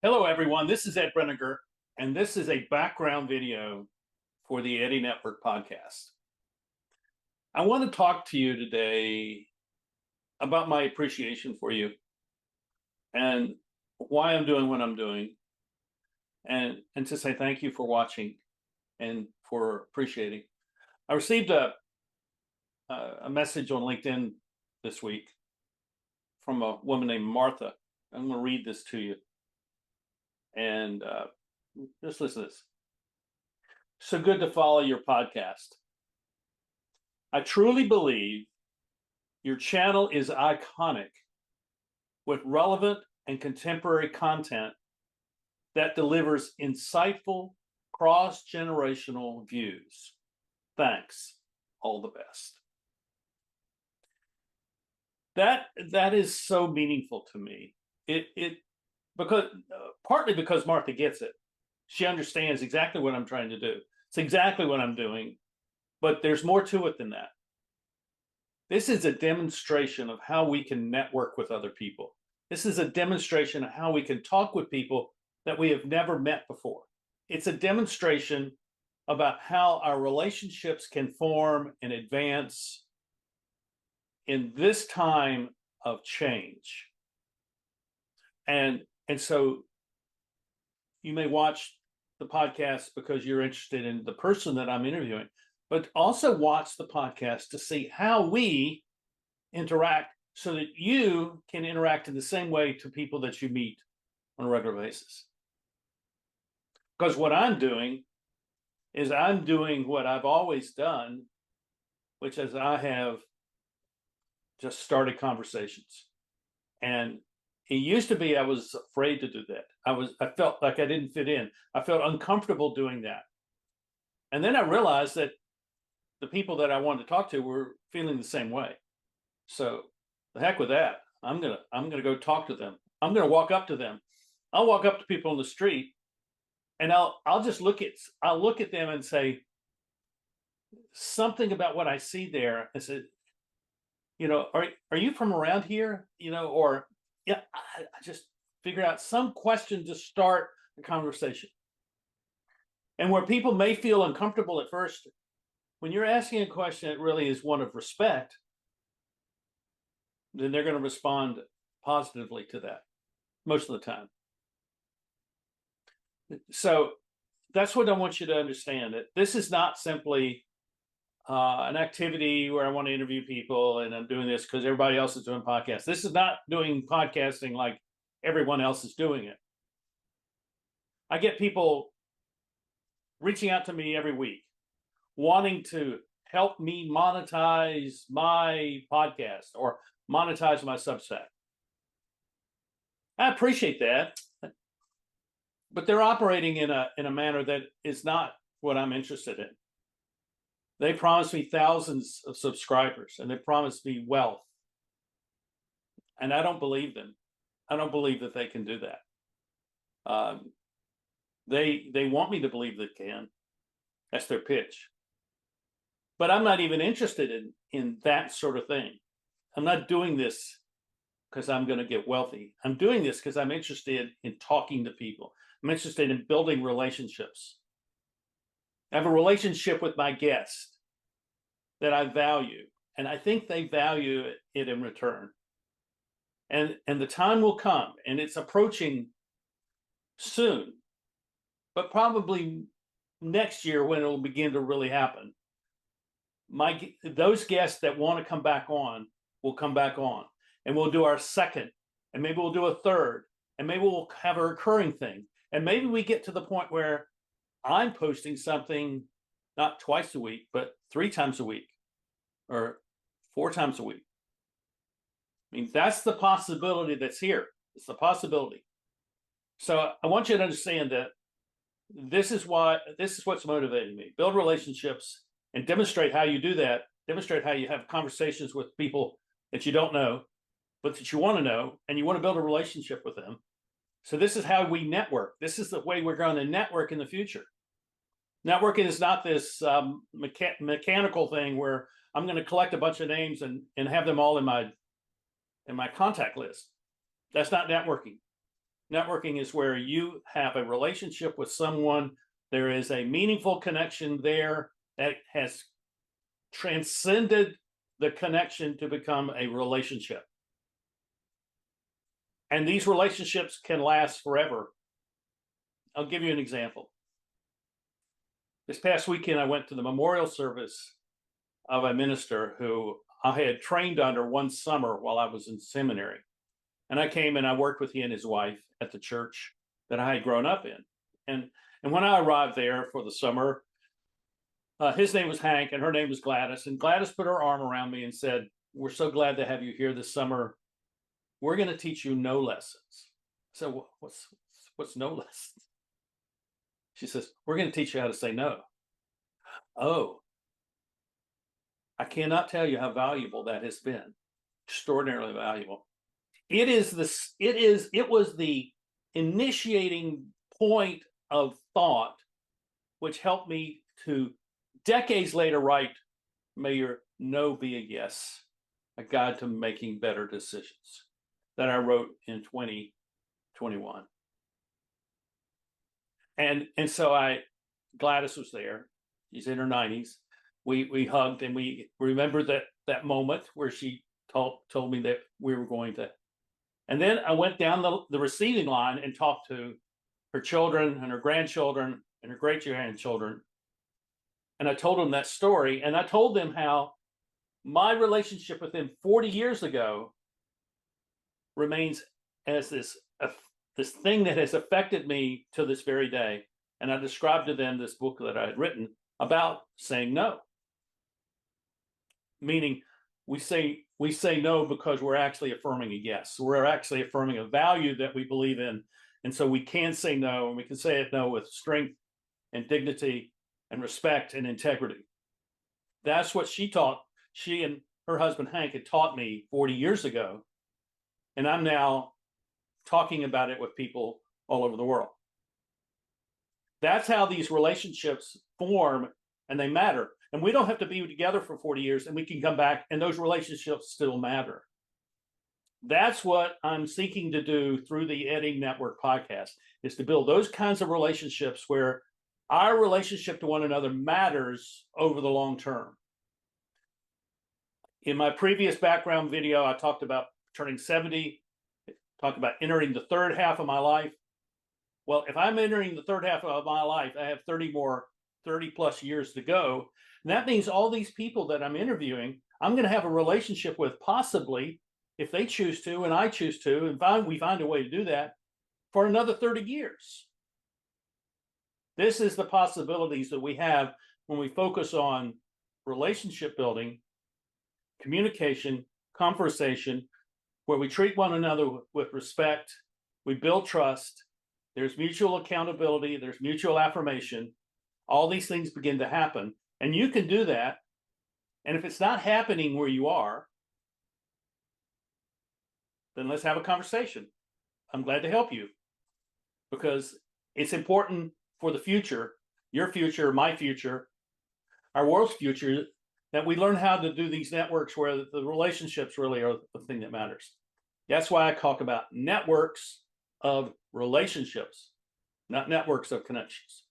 Hello, everyone. This is Ed Breniger, and this is a background video for the Eddy Network Podcast. I want to talk to you today about my appreciation for you and why I'm doing what I'm doing, and to say thank you for watching and for appreciating. I received a message on LinkedIn this week from a woman named Martha. I'm going to read this to you. And just listen to this. So good to follow your podcast. I truly believe your channel is iconic with relevant and contemporary content that delivers insightful cross-generational views. Thanks. All the best. That is so meaningful to me. Because partly because Martha gets it. She understands exactly what I'm trying to do. It's exactly what I'm doing, but there's more to it than that. This is a demonstration of how we can network with other people. This is a demonstration of how we can talk with people that we have never met before. It's a demonstration about how our relationships can form and advance in this time of change. And so you may watch the podcast because you're interested in the person that I'm interviewing, but also watch the podcast to see how we interact so that you can interact in the same way to people that you meet on a regular basis. Because what I'm doing is I'm doing what I've always done, which is I have just started conversations. And it used to be I was afraid to do that. I felt like I didn't fit in. I felt uncomfortable doing that. And then I realized that the people that I wanted to talk to were feeling the same way. So the heck with that. I'm gonna go talk to them. I'm gonna walk up to them. I'll walk up to people on the street and I'll look at them and say something about what I see there. I said, are you from around here? Or yeah, I just figure out some question to start the conversation. And where people may feel uncomfortable at first, when you're asking a question that really is one of respect, then they're going to respond positively to that most of the time. So that's what I want you to understand, that this is not simply an activity where I want to interview people and I'm doing this because everybody else is doing podcasts. This is not doing podcasting like everyone else is doing it. I get people reaching out to me every week, wanting to help me monetize my podcast or monetize my Substack. I appreciate that, but they're operating in a manner that is not what I'm interested in. They promised me thousands of subscribers and they promised me wealth. And I don't believe them. I don't believe that they can do that. They want me to believe they can. That's their pitch. But I'm not even interested in that sort of thing. I'm not doing this because I'm going to get wealthy. I'm doing this because I'm interested in talking to people. I'm interested in building relationships. I have a relationship with my guest that I value, and I think they value it in return. And the time will come, and it's approaching soon, but probably next year when it will begin to really happen. Those guests that want to come back on will come back on, and we'll do our second, and maybe we'll do a third, and maybe we'll have a recurring thing. And maybe we get to the point where I'm posting something not twice a week, but 3 times a week or 4 times a week. I mean, that's the possibility that's here. It's the possibility. So I want you to understand that this is what's motivating me. Build relationships and demonstrate how you do that. Demonstrate how you have conversations with people that you don't know, but that you want to know, and you want to build a relationship with them. So this is how we network. This is the way we're going to network in the future. Networking is not this mechanical thing where I'm going to collect a bunch of names and have them all in my contact list. That's not networking. Networking is where you have a relationship with someone. There is a meaningful connection there that has transcended the connection to become a relationship. And these relationships can last forever. I'll give you an example. This past weekend, I went to the memorial service of a minister who I had trained under one summer while I was in seminary. And I came and I worked with he and his wife at the church that I had grown up in. And when I arrived there for the summer, his name was Hank and her name was Gladys. And Gladys put her arm around me and said, "We're so glad to have you here this summer. We're going to teach you no lessons." So what's no lessons? She says, "We're going to teach you how to say no." Oh, I cannot tell you how valuable that has been. Extraordinarily valuable. It was the initiating point of thought which helped me to decades later write, "May your no be a yes, a guide to making better decisions," that I wrote in 2021. And so Gladys was there. She's in her 90s. We hugged and we remembered that moment where she told me that we were going to. And then I went down the receiving line and talked to her children and her grandchildren and her great grandchildren. And I told them that story. And I told them how my relationship with them 40 years ago remains as this thing that has affected me to this very day. And I described to them this book that I had written about saying no. Meaning we say no because we're actually affirming a yes. We're actually affirming a value that we believe in. And so we can say no, and we can say it no with strength and dignity and respect and integrity. That's what she and her husband Hank had taught me 40 years ago. And I'm now talking about it with people all over the world. That's how these relationships form, and they matter. And we don't have to be together for 40 years, and we can come back and those relationships still matter. That's what I'm seeking to do through the Eddy Network Podcast, is to build those kinds of relationships where our relationship to one another matters over the long term. In my previous background video, I talked about turning 70, talked about entering the third half of my life. Well, if I'm entering the third half of my life, I have 30 plus years to go. And that means all these people that I'm interviewing, I'm going to have a relationship with, possibly, if they choose to, and I choose to, and we find a way to do that, for another 30 years. This is the possibilities that we have when we focus on relationship building, communication, conversation, where we treat one another with respect, we build trust, there's mutual accountability, there's mutual affirmation. All these things begin to happen. And you can do that. And if it's not happening where you are, then let's have a conversation. I'm glad to help you, because it's important for the future, your future, my future, our world's future, that we learn how to do these networks where the relationships really are the thing that matters. That's why I talk about networks of relationships, not networks of connections.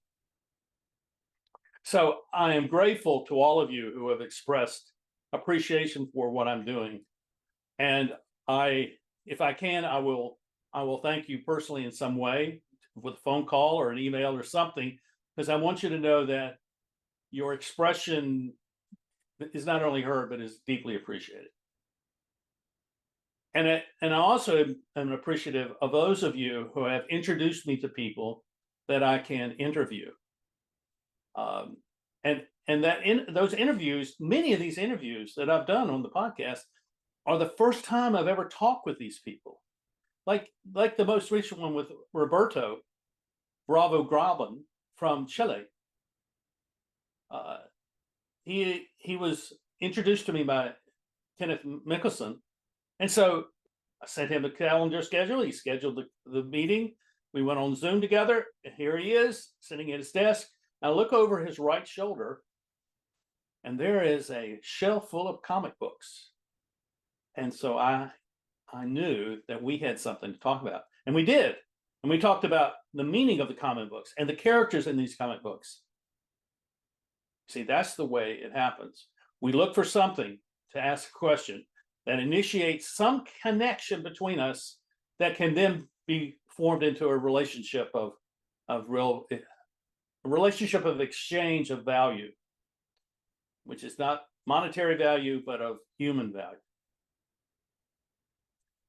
So I am grateful to all of you who have expressed appreciation for what I'm doing. And if I can, I will thank you personally in some way, with a phone call or an email or something, because I want you to know that your expression is not only heard, but is deeply appreciated. And I also am appreciative of those of you who have introduced me to people that I can interview. And that in those interviews, many of these interviews that I've done on the podcast are the first time I've ever talked with these people. Like the most recent one with Roberto Bravo Graben from Chile. He was introduced to me by Kenneth Mickelson. And so I sent him a calendar schedule. He scheduled the meeting. We went on Zoom together. And here he is sitting at his desk. I look over his right shoulder, and there is a shelf full of comic books. And so I knew that we had something to talk about. And we did. And we talked about the meaning of the comic books and the characters in these comic books. See, that's the way it happens. We look for something to ask a question that initiates some connection between us that can then be formed into a relationship of a relationship of exchange of value, which is not monetary value, but of human value.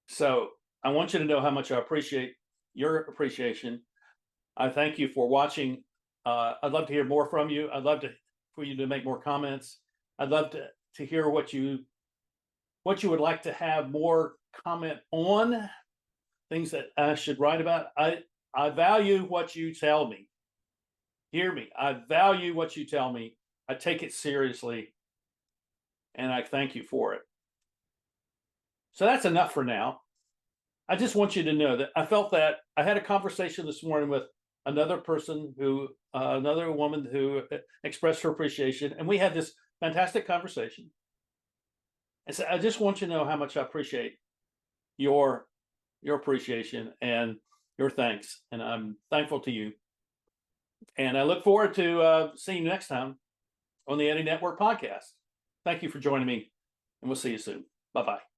So I want you to know how much I appreciate your appreciation. I thank you for watching. I'd love to hear more from you. I'd love for you to make more comments. I'd love to hear what you would like to have more comment on, things that I should write about. I value what you tell me. Hear me. I value what you tell me. I take it seriously, and I thank you for it. So that's enough for now. I just want you to know that I felt that I had a conversation this morning with another person another woman who expressed her appreciation, and we had this fantastic conversation. And so I just want you to know how much I appreciate your appreciation and your thanks, and I'm thankful to you. And I look forward to seeing you next time on the Eddy Network Podcast. Thank you for joining me, and we'll see you soon. Bye-bye.